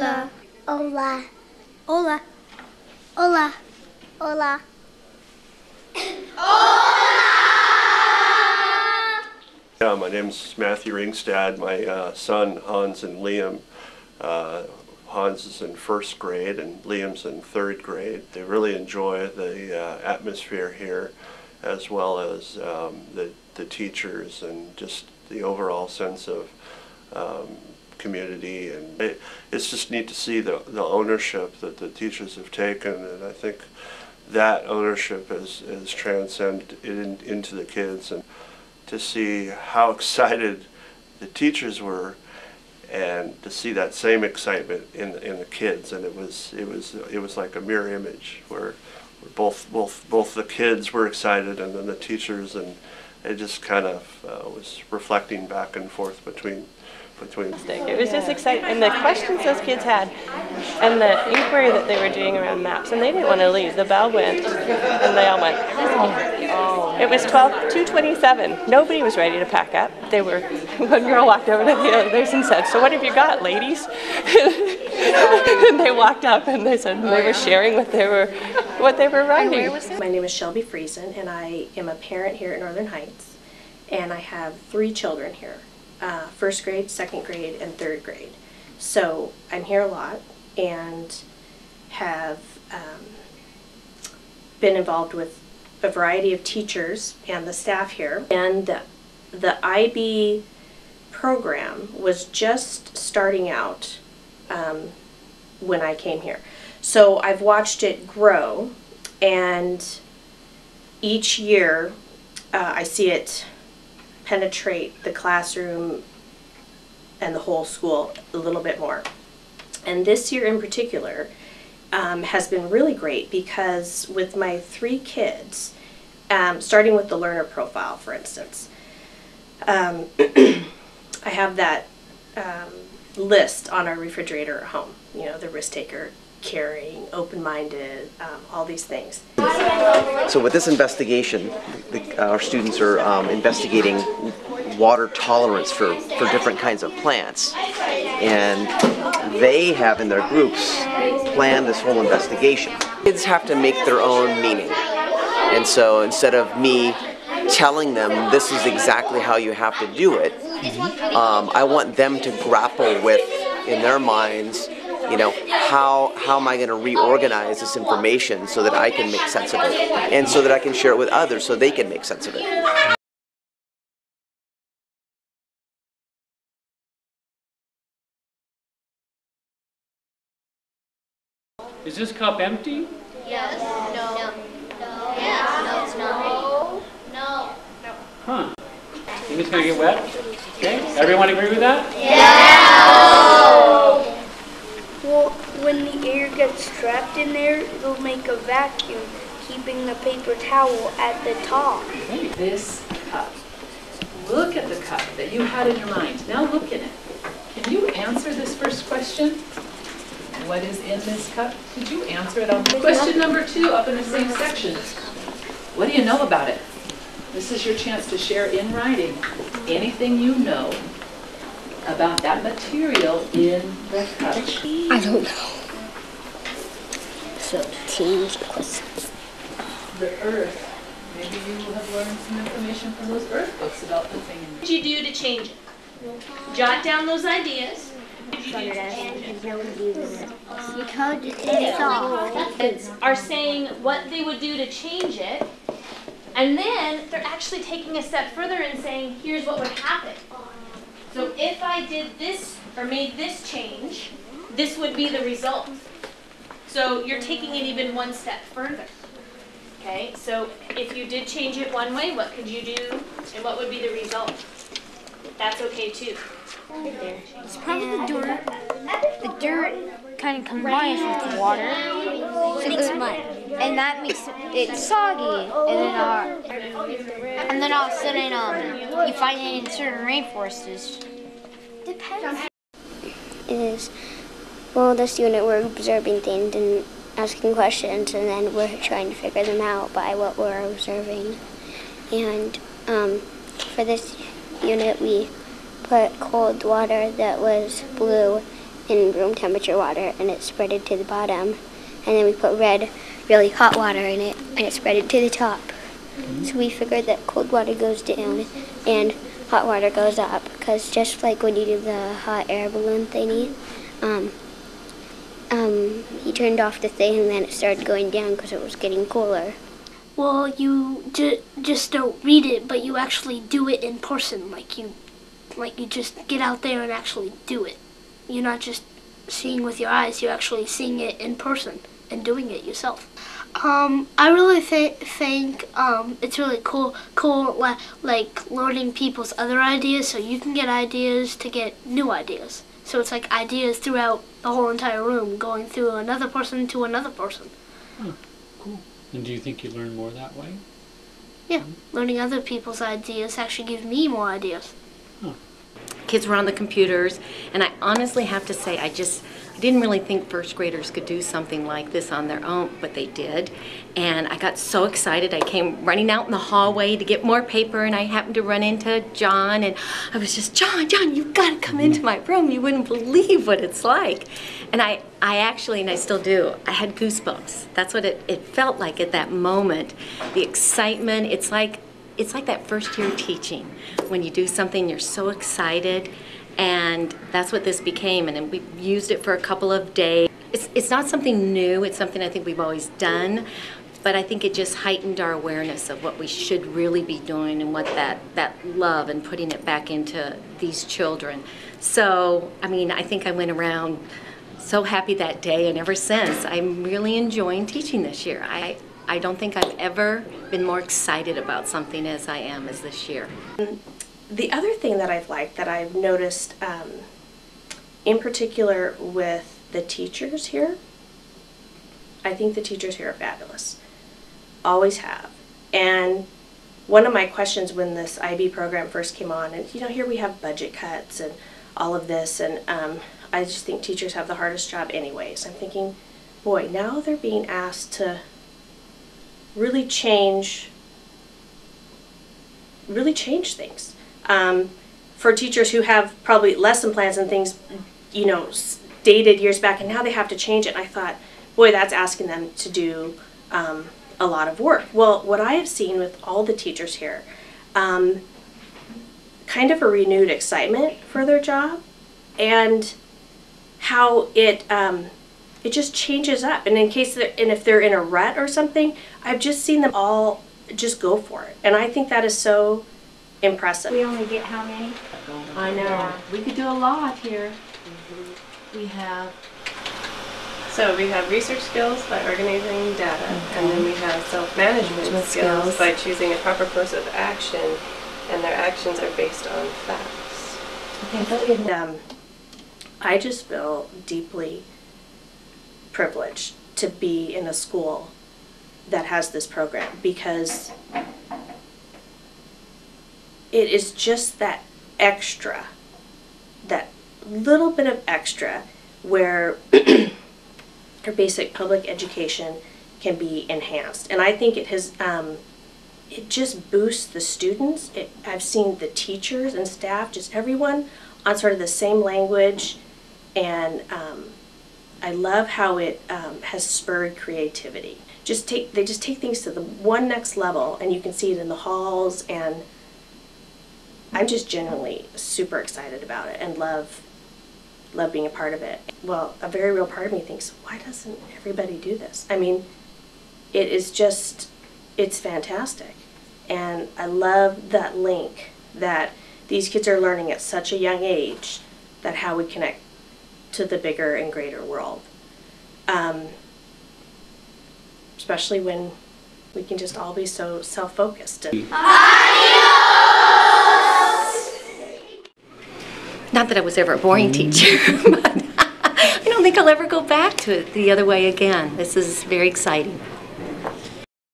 Hola. Hola. Hola. Hola. Hola. Yeah, my name's Matthew Ringstad. My son Hans and Liam. Hans is in first grade and Liam's in third grade. They really enjoy the atmosphere here, as well as the teachers and just the overall sense of community. And it's just neat to see the ownership that the teachers have taken, and I think that ownership has transcended into the kids, and to see how excited the teachers were, and to see that same excitement in the kids, and it was like a mirror image where both the kids were excited and then the teachers, and it just kind of was reflecting back and forth between. It was just exciting, and the questions those kids had, and the inquiry that they were doing around maps, and they didn't want to leave. The bell went, and they all went, oh. It was 2:27. Nobody was ready to pack up. One girl walked over to the others and said, "So what have you got, ladies?" And they walked up and they said they were sharing what they were writing. My name is Shelby Friesen, and I am a parent here at Northern Heights, and I have 3 children here. First grade, second grade, and third grade. So I'm here a lot and have been involved with a variety of teachers and the staff here. And the IB program was just starting out when I came here. So I've watched it grow, and each year I see it penetrate the classroom and the whole school a little bit more. And this year in particular has been really great, because with my 3 kids, starting with the learner profile, for instance, I have that list on our refrigerator at home. You know, the risk taker, caring, open-minded, all these things. So with this investigation, our students are investigating water tolerance for different kinds of plants, and they have in their groups planned this whole investigation. Kids have to make their own meaning, and so instead of me telling them this is exactly how you have to do it, I want them to grapple with, in their minds, you know, how am I going to reorganize this information so that I can make sense of it, and so that I can share it with others so they can make sense of it. Is this cup empty? Yes. No. No. Yes. No, it's not. No. No. Huh. Think it's going to get wet? Okay. Everyone agree with that? Yeah. Well, when the air gets trapped in there, it'll make a vacuum, keeping the paper towel at the top. Okay. This cup. Look at the cup that you had in your mind. Now look in it. Can you answer this first question? What is in this cup? Could you answer it on question number 2 up in the same section? What do you know about it? This is your chance to share in writing anything you know about that material in the cup. I don't know. So, change the question. The earth. Maybe you will have learned some information from those earth books about the thing in there. What did you do to change it? Jot down those ideas. What did you do to change it? You code it off. Kids are saying what they would do to change it, and then they're actually taking a step further and saying, here's what would happen. So if I did this or made this change, this would be the result. So you're taking it even one step further. Okay, so if you did change it one way, what could you do, and what would be the result? That's okay too. It's probably the dirt. The dirt kind of combines with the water, so it makes mud, and that makes it soggy. And then all of a sudden, you find it in certain rainforests. Depends. It is, well, this unit we're observing things and asking questions, and then we're trying to figure them out by what we're observing. And for this unit, we put cold water that was blue in room temperature water, and it spreaded to the bottom. And then we put red, really hot water in it, and it spreaded to the top. So we figured that cold water goes down and hot water goes up, because just like when you do the hot air balloon thingy, he turned off the thing and then it started going down because it was getting cooler. Well, you just don't read it, but you actually do it in person. Like you just get out there and actually do it. You're not just seeing with your eyes, you're actually seeing it in person and doing it yourself. I really think it's really cool like learning people's other ideas, so you can get ideas to get new ideas. So it's like ideas throughout the whole entire room, going through another person to another person. Oh, cool. And do you think you learn more that way? Yeah, learning other people's ideas actually gives me more ideas. Huh. Kids were on the computers, and I honestly have to say, I didn't really think first graders could do something like this on their own, but they did. And I got so excited, I came running out in the hallway to get more paper, and I happened to run into John, and I was just, John, you've got to come into my room. You wouldn't believe what it's like. And I actually, and I still do, I had goosebumps. That's what it felt like at that moment. The excitement, it's like that first year teaching. When you do something, you're so excited. And that's what this became, and we used it for a couple of days. It's not something new, it's something I think we've always done, but I think it just heightened our awareness of what we should really be doing and what that love and putting it back into these children. So, I mean, I think I went around so happy that day, and ever since, I'm really enjoying teaching this year. I don't think I've ever been more excited about something as I am as this year. The other thing that I've liked, that I've noticed in particular with the teachers here, I think the teachers here are fabulous. Always have. And one of my questions when this IB program first came on, and you know, here we have budget cuts and all of this, and I just think teachers have the hardest job anyways. I'm thinking, boy, now they're being asked to really change things. For teachers who have probably lesson plans and things, you know, dated years back, and now they have to change it. And I thought, boy, that's asking them to do a lot of work. Well, what I have seen with all the teachers here, kind of a renewed excitement for their job, and how it just changes up. And if they're in a rut or something, I've just seen them all just go for it. And I think that is so impressive. We only get how many? I know. Yeah. We could do a lot here. We have research skills by organizing data, and then we have self-management skills by choosing a proper course of action, and their actions are based on facts. I just feel deeply privileged to be in a school that has this program, because it is just that extra, that little bit of extra where our basic public education can be enhanced. And I think it has, it just boosts the students. I've seen the teachers and staff, just everyone on sort of the same language, and I love how it has spurred creativity. They just take things to the one next level, and you can see it in the halls, and I'm just genuinely super excited about it and love being a part of it. Well, a very real part of me thinks, why doesn't everybody do this? I mean, it is just, it's fantastic. And I love that link that these kids are learning at such a young age, that how we connect to the bigger and greater world. Especially when we can just all be so self-focused. Not that I was ever a boring teacher, but I don't think I'll ever go back to it the other way again. This is very exciting.